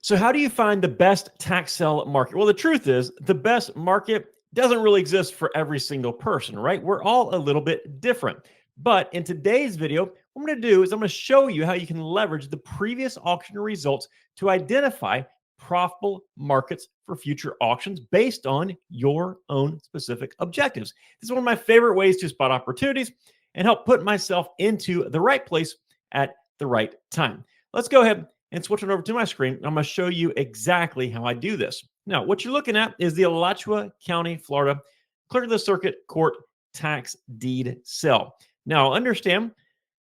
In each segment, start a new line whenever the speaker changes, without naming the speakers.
So how do you find the best tax sale market? Well, the truth is the best market doesn't really exist for every single person, right? We're all a little bit different. But in today's video, what I'm going to do is I'm going to show you how you can leverage the previous auction results to identify profitable markets for future auctions based on your own specific objectives. This is one of my favorite ways to spot opportunities and help put myself into the right place at the right time. Let's go ahead and switch it over to my screen. I'm going to show you exactly how I do this. Now, what you're looking at is the Alachua County, Florida, Clerk of the Circuit Court tax deed sale. Now, understand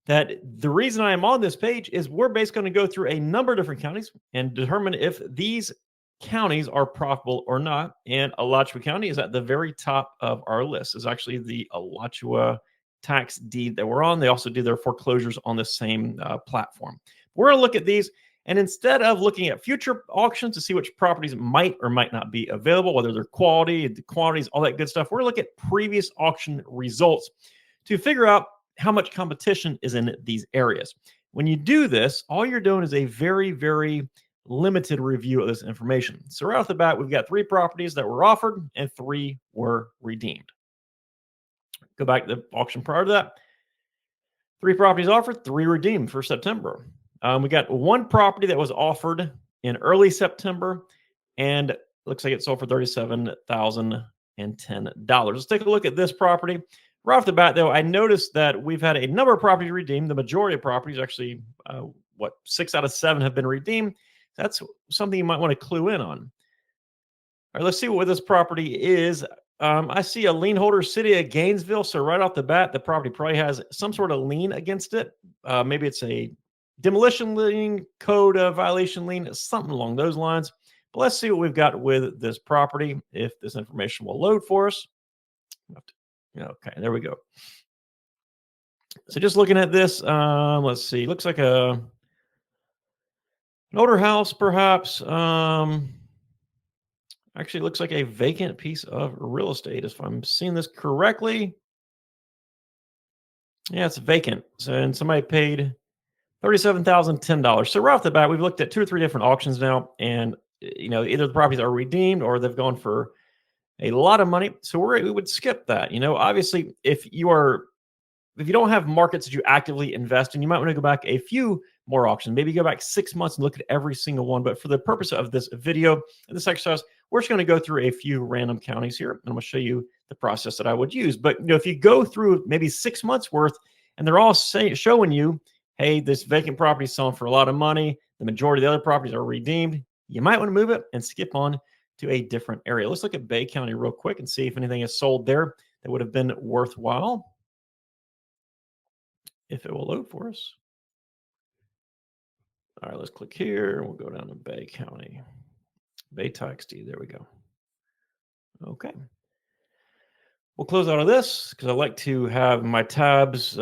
that the reason I am on this page is we're basically going to go through a number of different counties and determine if these counties are profitable or not. And Alachua County is at the very top of our list. It's actually the Alachua tax deed that we're on. They also do their foreclosures on the same platform. We're going to look at these, and instead of looking at future auctions to see which properties might or might not be available, whether they're quality, the quantities, all that good stuff, we're going to look at previous auction results to figure out how much competition is in these areas. When you do this, all you're doing is a very, very limited review of this information. So right off the bat, we've got 3 properties that were offered and 3 were redeemed. Go back to the auction prior to that. 3 properties offered, 3 redeemed for September. We got 1 property that was offered in early September, and looks like it sold for $37,010. Let's take a look at this property. Right off the bat, though, I noticed that we've had a number of properties redeemed. The majority of properties, actually, 6 out of 7 have been redeemed. That's something you might want to clue in on. All right, let's see what this property is. I see a lien holder, City of Gainesville. So right off the bat, the property probably has some sort of lien against it. Maybe it's a demolition lien, code violation lien, something along those lines. But let's see what we've got with this property, if this information will load for us. Okay, there we go. So just looking at this, let's see. Looks like an older house, perhaps. Actually, looks like a vacant piece of real estate, if I'm seeing this correctly. Yeah, it's vacant. So, and somebody paid $37,010. So right off the bat, we've looked at 2 or 3 different auctions now, and either the properties are redeemed or they've gone for a lot of money. So we would skip that. Obviously, if you don't have markets that you actively invest in, you might want to go back a few more auctions. Maybe go back 6 months and look at every single one. But for the purpose of this video and this exercise, we're just going to go through a few random counties here, and I'm going to show you the process that I would use. But if you go through maybe 6 months worth, and they're all showing you, hey, this vacant property is selling for a lot of money, the majority of the other properties are redeemed, you might want to move it and skip on to a different area. Let's look at Bay County real quick and see if anything is sold there that would have been worthwhile. If it will load for us. All right, let's click here. We'll go down to Bay County. Bay Tax Deed. There we go. Okay. We'll close out of this because I like to have my tabs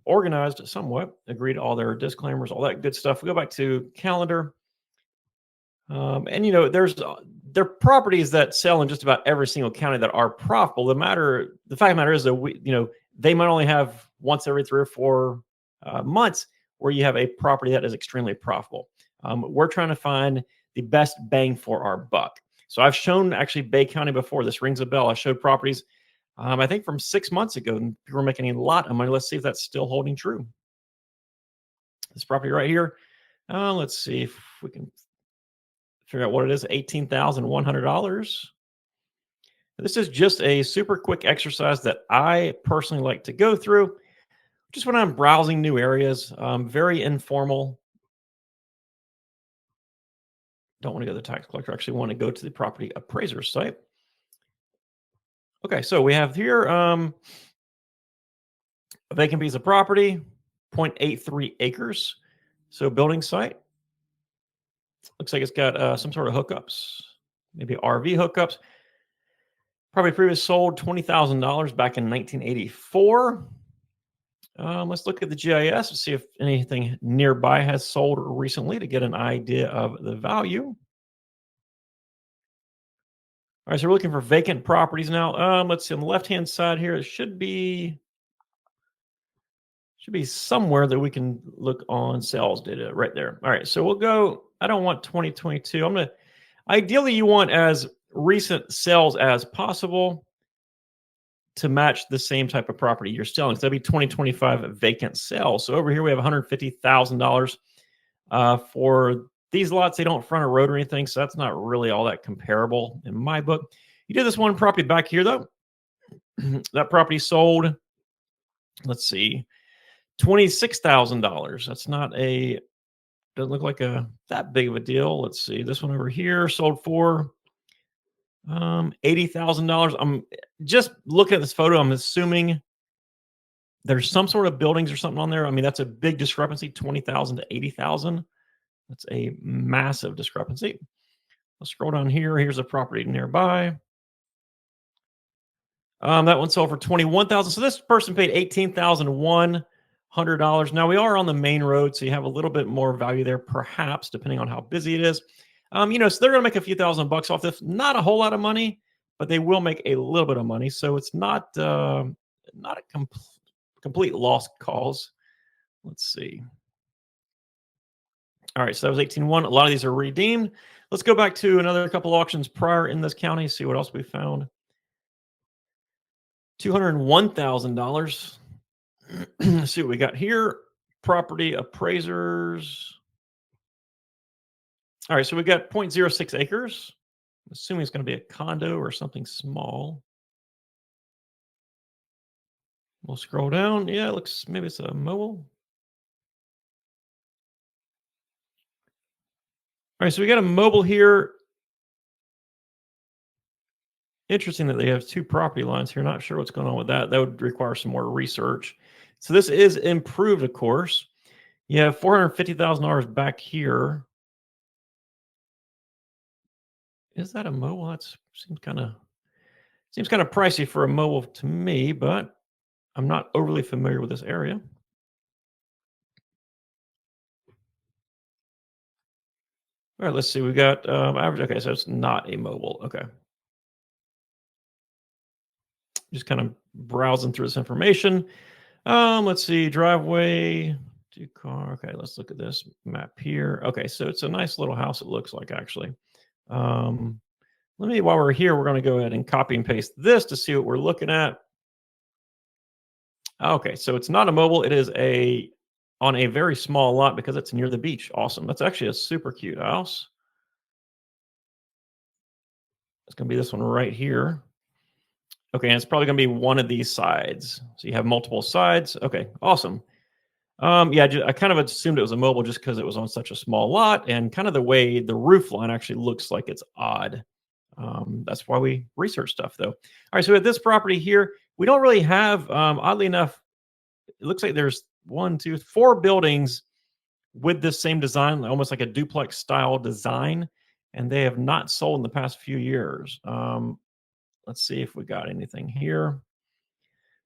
organized somewhat. Agree to all their disclaimers, all that good stuff. We go back to calendar. And there are properties that sell in just about every single county that are profitable. The fact of the matter is that they might only have once every 3 or 4 months where you have a property that is extremely profitable. We're trying to find the best bang for our buck. So I've shown actually Bay County before. This rings a bell. I showed properties, I think from 6 months ago, and people were making a lot of money. Let's see if that's still holding true. This property right here. Let's see if we can figure out what it is. $18,100. This is just a super quick exercise that I personally like to go through just when I'm browsing new areas. Very informal. Don't want to go to the tax collector. I actually want to go to the property appraiser site. Okay, so we have here a vacant piece of property, 0.83 acres. So building site. Looks like it's got some sort of hookups, maybe RV hookups. Probably previous sold $20,000 back in 1984. Let's look at the GIS and see if anything nearby has sold recently to get an idea of the value. All right, so we're looking for vacant properties now. Let's see on the left-hand side here. It should be somewhere that we can look on sales data right there. All right, so we'll go I don't want 2022. I'm gonna ideally you want as recent sales as possible to match the same type of property you're selling. So that'd be 2025 vacant sales. So over here we have $150,000 for these lots. They don't front a road or anything, so that's not really all that comparable in my book. You did this one property back here though. That property sold. Let's see, $26,000. That's not a doesn't look like a that big of a deal. Let's see, this one over here sold for $80,000. I'm just looking at this photo. I'm assuming there's some sort of buildings or something on there. I mean, that's a big discrepancy, 20,000 to 80,000. That's a massive discrepancy. Let's scroll down here. Here's a property nearby. That one sold for 21,000. So this person paid $18,100. Now we are on the main road, so you have a little bit more value there, perhaps, depending on how busy it is. So they're going to make a few $1,000s off this. Not a whole lot of money, but they will make a little bit of money. So it's not a complete lost cause. Let's see. All right, so that was 18.1. A lot of these are redeemed. Let's go back to another couple auctions prior in this county, see what else we found. $201,000. Let's see what we got here. Property appraisers. All right, so we got 0.06 acres. I'm assuming it's going to be a condo or something small. We'll scroll down. Yeah, it looks, maybe it's a mobile. All right, so we got a mobile here. Interesting that they have two property lines here. Not sure what's going on with that. That would require some more research. So this is improved, of course. You have $450,000 back here. Is that a mobile? That seems kind of pricey for a mobile to me, but I'm not overly familiar with this area. All right, let's see. We got average. Okay, so it's not a mobile. Okay. Just kind of browsing through this information. Let's see. Driveway, two car. Okay, let's look at this map here. Okay, so it's a nice little house, it looks like, actually. Let me, while we're here, we're going to go ahead and copy and paste this to see what we're looking at. Okay, so it's not a mobile. It is on a very small lot because it's near the beach. Awesome. That's actually a super cute house. It's going to be this one right here. Okay, and it's probably going to be one of these sides. So you have multiple sides. Okay, awesome. Yeah, I kind of assumed it was a mobile just because it was on such a small lot, and kind of the way the roof line actually looks like it's odd. That's why we research stuff, though. All right, so we have this property here. We don't really have, oddly enough, it looks like there's 4 buildings with this same design, almost like a duplex style design, and they have not sold in the past few years. Let's see if we got anything here.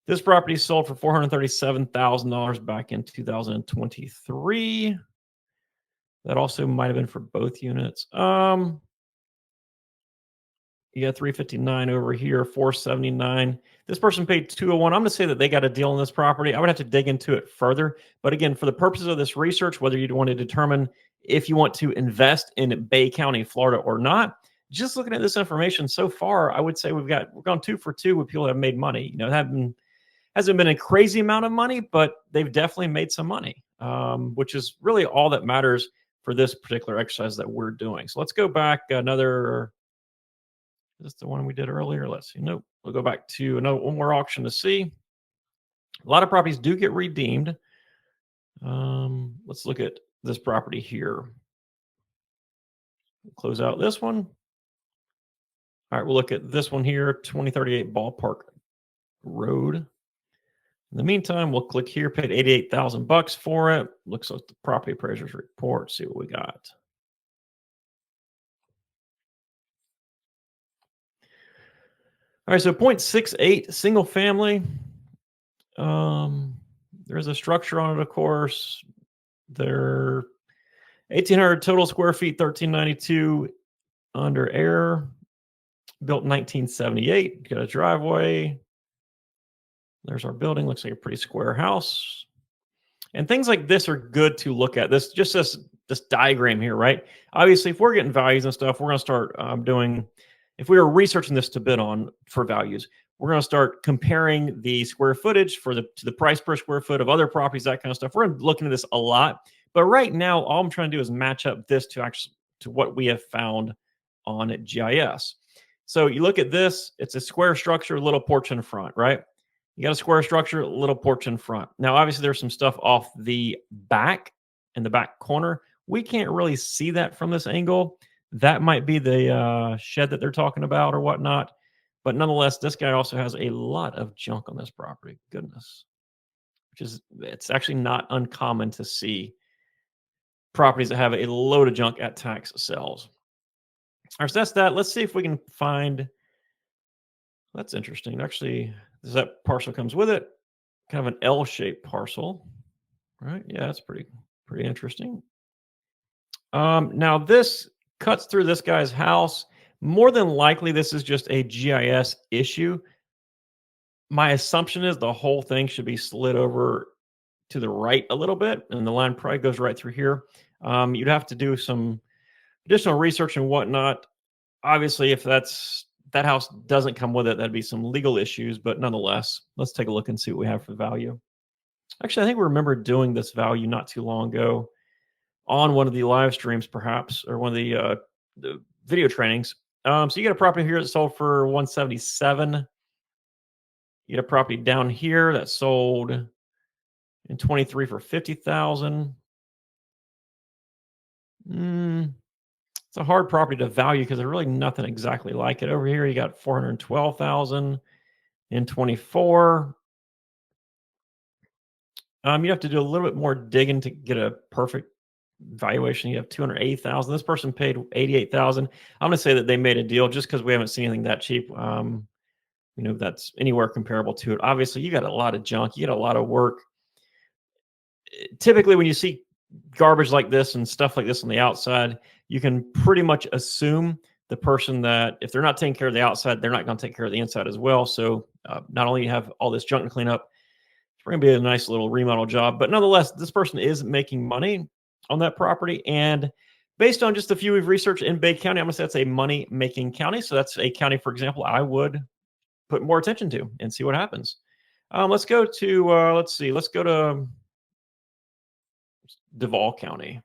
This property sold for $437,000 back in 2023. That also might have been for both units. You got 359 over here, 479. This person paid 201. I'm going to say that they got a deal on this property. I would have to dig into it further. But again, for the purposes of this research, whether you'd want to determine if you want to invest in Bay County, Florida or not, just looking at this information so far, I would say we've gone 2 for 2 with people that have made money. Hasn't been a crazy amount of money, but they've definitely made some money, which is really all that matters for this particular exercise that we're doing. So let's go back another. Is this the one we did earlier? Let's see. Nope. We'll go back to one more auction to see. A lot of properties do get redeemed. Let's look at this property here. Close out this one. All right, we'll look at this one here, 2038 Ballpark Road. In the meantime, we'll click here, paid $88,000 for it. Looks like the property appraiser's report. See what we got. All right, so 0.68 single family. There's a structure on it, of course. They're 1,800 total square feet, 1,392 under air. Built in 1978. Got a driveway. There's our building. Looks like a pretty square house. And things like this are good to look at. This just says this diagram here, right? Obviously, if we're getting values and stuff, we're going to start doing. If we were researching this to bid on for values, we're going to start comparing the square footage for the to the price per square foot of other properties, that kind of stuff. We're looking at this a lot, but right now, all I'm trying to do is match up this to actually to what we have found on GIS. So you look at this; it's a square structure, little porch in front, right? You got a square structure, little porch in front. Now, obviously, there's some stuff off the back in the back corner. We can't really see that from this angle. That might be the shed that they're talking about or whatnot. But nonetheless, this guy also has a lot of junk on this property. Goodness, which is it's actually not uncommon to see properties that have a load of junk at tax sales. All right, so that's that. Let's see if we can find. That's interesting. Actually, that parcel comes with it. Kind of an L-shaped parcel, right? Yeah, that's pretty interesting. Now this cuts through this guy's house. More than likely, this is just a GIS issue. My assumption is the whole thing should be slid over to the right a little bit, and the line probably goes right through here. You'd have to do some additional research and whatnot. Obviously, if that house doesn't come with it, that'd be some legal issues. But nonetheless, let's take a look and see what we have for value. Actually, I think we remember doing this value not too long ago on one of the live streams, perhaps, or one of the video trainings. So you got a property here that sold for 177. You get a property down here that sold in 23 for 50,000. It's a hard property to value because there's really nothing exactly like it. Over here, you got 412,000 in 24. You have to do a little bit more digging to get a perfect valuation. You have 280,000. This person paid 88,000. I'm going to say that they made a deal just because we haven't seen anything that cheap. That's anywhere comparable to it. Obviously, you got a lot of junk. You got a lot of work. Typically, when you see garbage like this and stuff like this on the outside, you can pretty much assume the person that if they're not taking care of the outside, they're not going to take care of the inside as well. So not only you have all this junk to clean up, it's going to be a nice little remodel job. But nonetheless, this person is making money on that property. And based on just a few we've researched in Bay County, I'm going to say that's a money-making county. So that's a county, for example, I would put more attention to and see what happens. Let's go to, let's go to Duval County.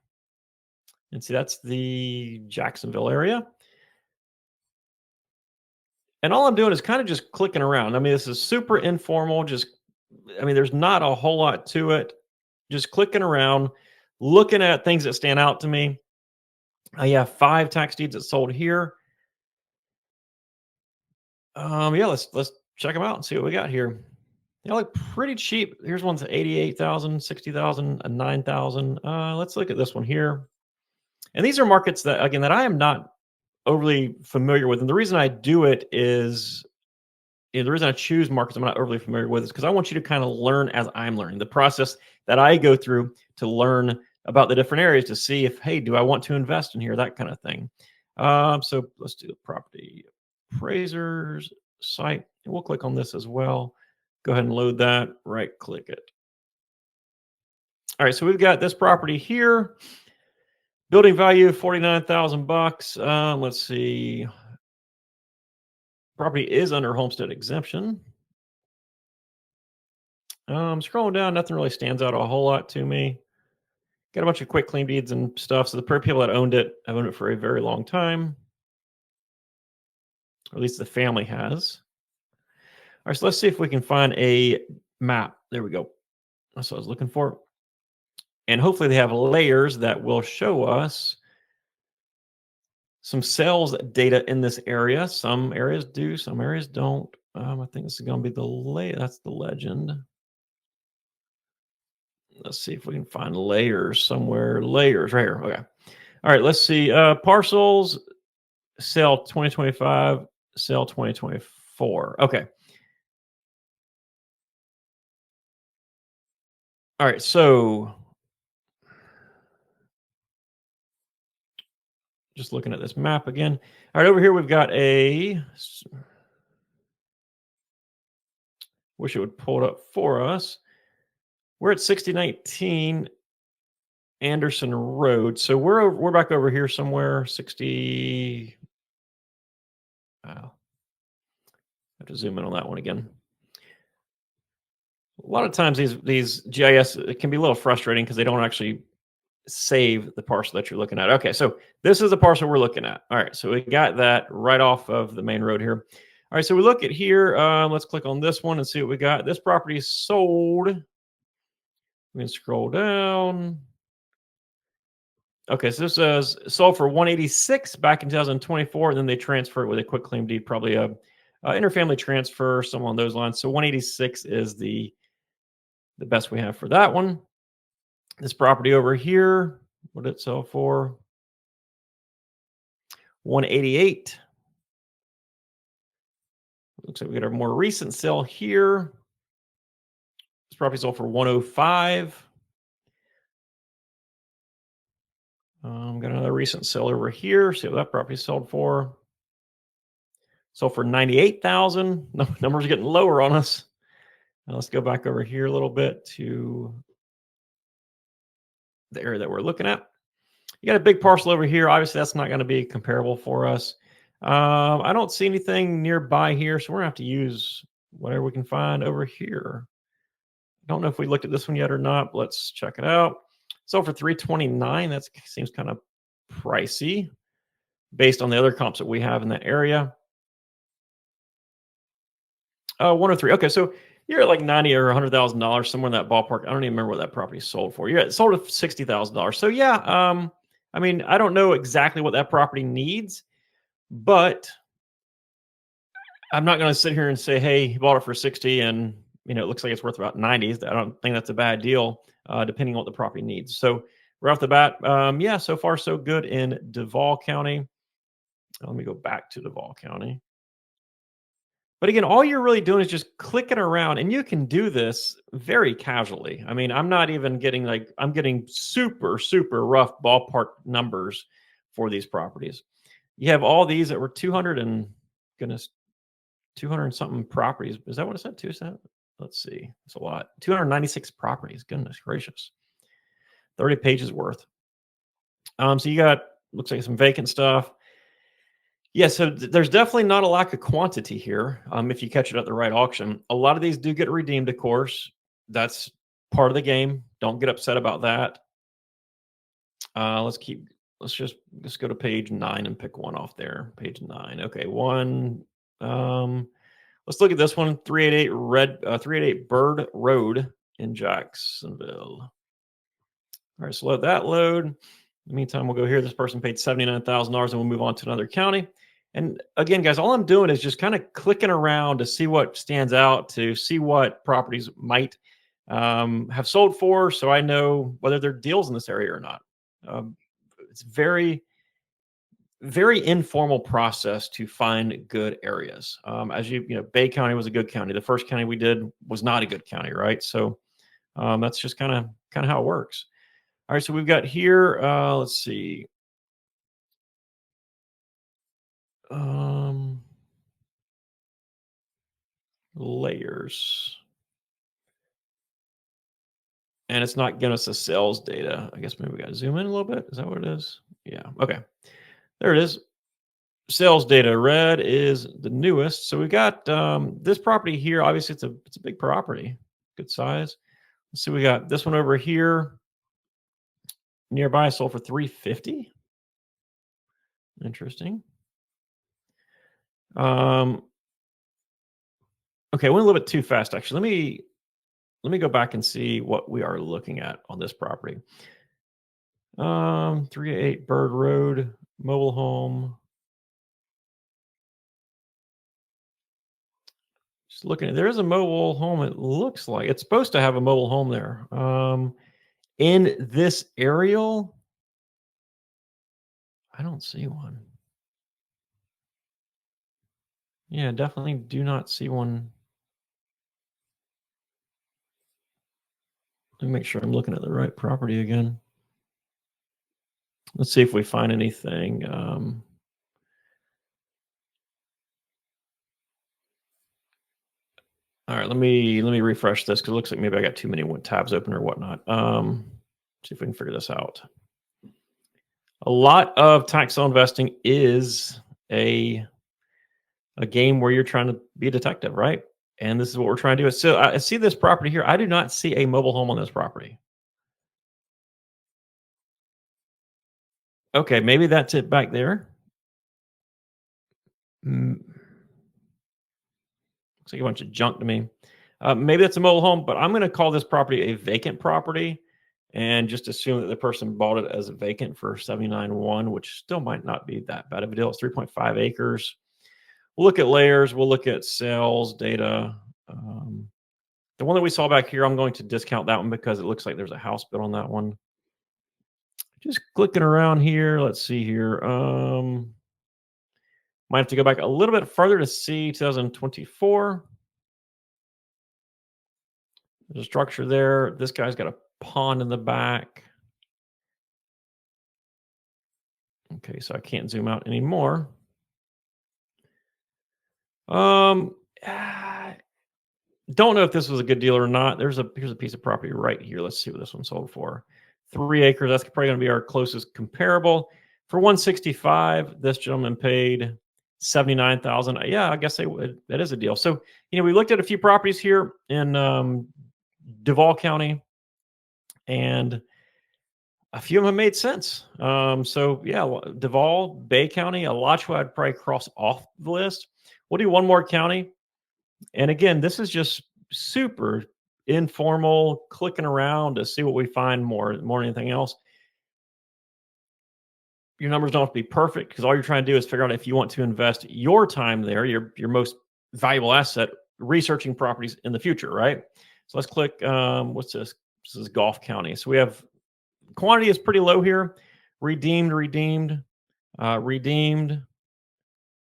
And see, that's the Jacksonville area. And all I'm doing is kind of just clicking around. I mean, this is super informal. There's not a whole lot to it. Just clicking around, looking at things that stand out to me. I have 5 tax deeds that sold here. Yeah, let's check them out and see what we got here. They look pretty cheap. Here's one's 88,000, 60,000, and 9,000. Let's look at this one here. And these are markets that, again, that I am not overly familiar with. And the reason I do it is, the reason I choose markets I'm not overly familiar with is because I want you to kind of learn as I'm learning. The process that I go through to learn about the different areas to see if, hey, do I want to invest in here? That kind of thing. So let's do the property appraisers site. And we'll click on this as well. Go ahead and load that, right click it. All right, so we've got this property here. Building value, 49,000 bucks. Let's see. Property is under homestead exemption. Scrolling down, nothing really stands out a whole lot to me. Got a bunch of quick claim deeds and stuff. So the people that owned it have owned it for a very long time. Or at least the family has. All right, so let's see if we can find a map. There we go. That's what I was looking for. And hopefully they have layers that will show us some sales data in this area. Some areas do, some areas don't. I think this is going to be that's the legend. Let's see if we can find layers somewhere. Layers right here. Okay. All right. Let's see. Parcels, sale 2025, sale 2024. Okay. All right. So just looking at this map again. All right. Over here, we've got wish it would pull it up for us. We're at 6019. Anderson Road. So we're back over here somewhere. 60. Wow. I have to zoom in on that one again. A lot of times these GIS, it can be a little frustrating because they don't actually save the parcel that you're looking at. Okay, so this is the parcel we're looking at. All right, so we got that right off of the main road here. All right, so we look at here. Let's click on this one and see what we got. This property is sold. We can scroll down. Okay, so this says sold for 186 back in 2024, and then they transfer it with a quick claim deed, probably a interfamily transfer, something along those lines. So 186 is the best we have for that one. This property over here, what did it sell for? 188. Looks like we got our more recent sale here. This property sold for 105. Got another recent sale over here. See what that property sold for. Sold for 98,000. Numbers are getting lower on us. Now let's go back over here a little bit to the area that we're looking at. You got a big parcel over here. Obviously, that's not going to be comparable for us. I don't see anything nearby here, so we're going to have to use whatever we can find over here. I don't know if we looked at this one yet or not, but let's check it out. So for 329, that seems kind of pricey based on the other comps that we have in that area. 103. Okay, so you're at like $90,000 or $100,000 somewhere in that ballpark. I don't even remember what that property sold for. Yeah, it sold at $60,000. So yeah, I mean, I don't know exactly what that property needs, but I'm not going to sit here and say, "Hey, he bought it for 60, and it looks like it's worth about 90." I don't think that's a bad deal, depending on what the property needs. So right off the bat, yeah, so far so good in Duval County. Let me go back to Duval County. But again, all you're really doing is just clicking around, and you can do this very casually. I mean, I'm not even getting I'm getting super, super rough ballpark numbers for these properties. You have all these that were 200 and goodness, 200 and something properties. Is that what it said? 200? Let's see. It's a lot. 296 properties. Goodness gracious. 30 pages worth. So you got, looks like some vacant stuff. Yeah, so there's definitely not a lack of quantity here. If you catch it at the right auction, a lot of these do get redeemed, of course. That's part of the game. Don't get upset about that. Let's go to page 9 and pick one off there. Page 9. Okay, one. Let's look at this one. 388 Bird Road in Jacksonville. All right, so let that load. In the meantime, we'll go here. This person paid $79,000, and we'll move on to another county. And again, guys, all I'm doing is just kind of clicking around to see what stands out, to see what properties might have sold for, so I know whether there are deals in this area or not. It's very, very informal process to find good areas. As Bay County was a good county. The first county we did was not a good county, right? So that's just kind of how it works. All right, so we've got here. Let's see. Layers. And it's not giving us the sales data. I guess maybe we got to zoom in a little bit. Is that what it is? Yeah. Okay. There it is. Sales data. Red is the newest. So we got this property here. Obviously, it's a big property, good size. Let's see. We got this one over here nearby. Sold for 350. Interesting. Okay, I went a little bit too fast. Actually, let me go back and see what we are looking at on this property. 388 Bird Road, mobile home. Just looking at, there is a mobile home. It looks like it's supposed to have a mobile home there. In this aerial, I don't see one. Yeah, definitely do not see one. Let me make sure I'm looking at the right property again. Let's see if we find anything. All right, let me refresh this because it looks like maybe I got too many tabs open or whatnot. See if we can figure this out. A lot of tax sale investing is a game where you're trying to be a detective, right? And this is what we're trying to do. So I see this property here. I do not see a mobile home on this property. Okay, maybe that's it back there. Mm, looks like a bunch of junk to me. Maybe that's a mobile home, but I'm going to call this property a vacant property and just assume that the person bought it as a vacant for 79.1, which still might not be that bad of a deal. It's 3.5 acres. We'll look at layers. We'll look at sales data. The one that we saw back here, I'm going to discount that one because it looks like there's a house built on that one. Just clicking around here. Let's see here. Might have to go back a little bit further to see 2024. There's a structure there. This guy's got a pond in the back. Okay, so I can't zoom out anymore. Um, don't know if this was a good deal or not. Here's a piece of property right here. Let's see what this one sold for. 3 acres. That's probably going to be our closest comparable. For 165, this gentleman paid 79,000. Yeah, I guess that is a deal. So, we looked at a few properties here in Duval County, and a few of them made sense. So yeah, Duval, Bay County, Alachua, I'd probably cross off the list. We'll do one more county. And again, this is just super informal, clicking around to see what we find more than anything else. Your numbers don't have to be perfect because all you're trying to do is figure out if you want to invest your time there, your most valuable asset, researching properties in the future, right? So let's click, what's this? This is Gulf County. So we have quantity is pretty low here. Redeemed.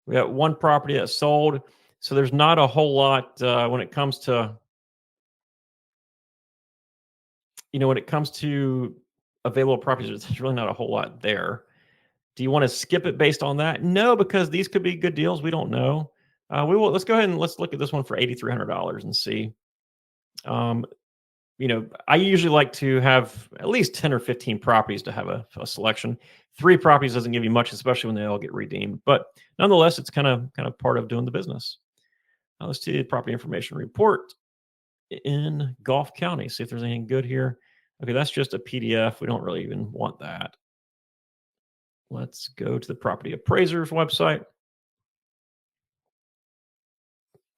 We got one property that sold. So there's not a whole lot when it comes to, when it comes to available properties, there's really not a whole lot there. Do you want to skip it based on that? No, because these could be good deals. We don't know. Let's go ahead and let's look at this one for $8,300 and see. I usually like to have at least 10 or 15 properties to have a selection. 3 properties doesn't give you much, especially when they all get redeemed. But nonetheless, it's kind of part of doing the business. Now let's see the property information report in Gulf County. See if there's anything good here. Okay, that's just a PDF. We don't really even want that. Let's go to the property appraiser's website.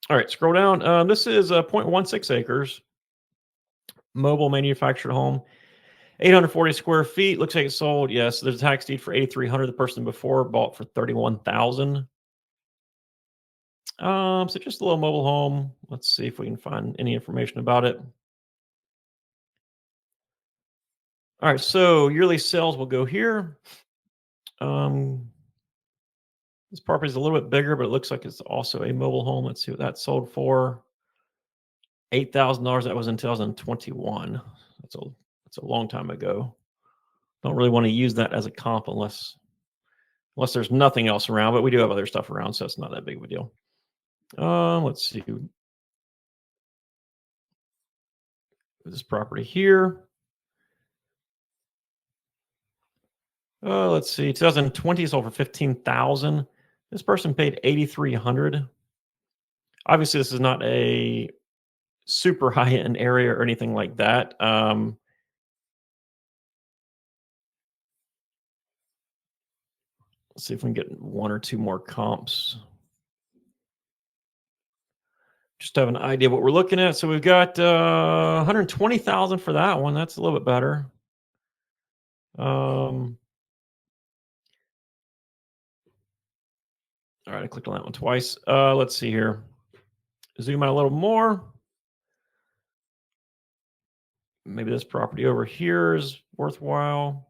All right, scroll down. This is 0.16 acres, mobile manufactured home. 840 square feet. Looks like it sold. Yes, there's a tax deed for 8,300. The person before bought for 31,000. So just a little mobile home. Let's see if we can find any information about it. All right, so yearly sales will go here. This property is a little bit bigger, but it looks like it's also a mobile home. Let's see what that sold for. $8,000. That was in 2021. That's a long time ago. Don't really want to use that as a comp unless there's nothing else around, but we do have other stuff around, so it's not that big of a deal. Let's see. This property here. Let's see. 2020 sold for 15,000. This person paid 8,300. Obviously, this is not a super high-end area or anything like that. Let's see if we can get 1 or 2 more comps. Just to have an idea of what we're looking at. So we've got 120,000 for that one. That's a little bit better. All right, I clicked on that one twice. Let's see here. Zoom out a little more. Maybe this property over here is worthwhile.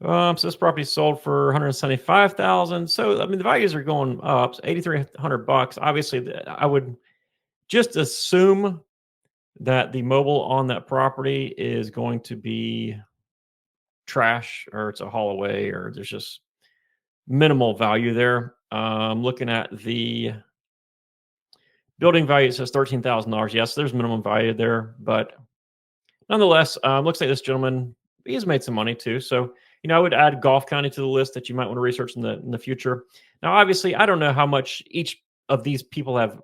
So this property sold for 175,000. So I mean, the values are going up. So $8,300. Obviously, I would just assume that the mobile on that property is going to be trash, or it's a haul away, or there's just minimal value there. Looking at the building value, it says $13,000. Yes, there's minimum value there, but Nonetheless, looks like this gentleman, he's made some money too. So, I would add Golf County to the list that you might want to research in the future. Now, obviously, I don't know how much each of these people have,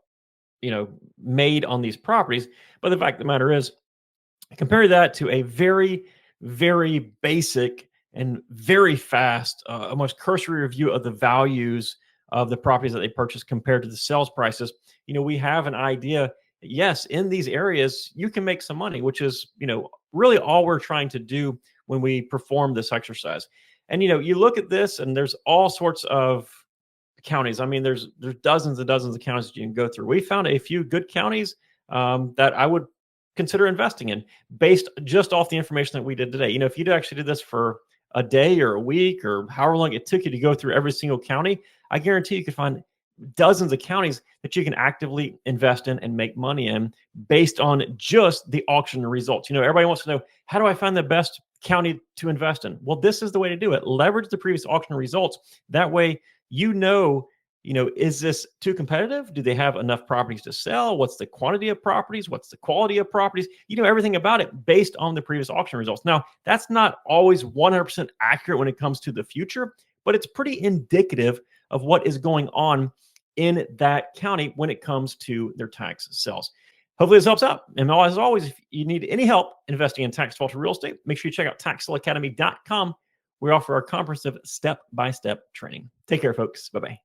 made on these properties, but the fact of the matter is, compare that to a very, very basic and very fast, almost cursory review of the values of the properties that they purchased compared to the sales prices. We have an idea. Yes, in these areas, you can make some money, which is, really all we're trying to do when we perform this exercise. And, you look at this and there's all sorts of counties. I mean, there's dozens and dozens of counties that you can go through. We found a few good counties that I would consider investing in based just off the information that we did today. If you actually did this for a day or a week or however long it took you to go through every single county, I guarantee you could find dozens of counties that you can actively invest in and make money in based on just the auction results. Everybody wants to know, how do I find the best county to invest in? Well, this is the way to do it. Leverage the previous auction results. That way, is this too competitive? Do they have enough properties to sell? What's the quantity of properties? What's the quality of properties? You know everything about it based on the previous auction results. Now, that's not always 100% accurate when it comes to the future, but it's pretty indicative of what is going on in that county when it comes to their tax sales. Hopefully this helps out. And as always, if you need any help investing in tax defaulted real estate, make sure you check out taxsaleacademy.com. We offer our comprehensive step-by-step training. Take care, folks. Bye-bye.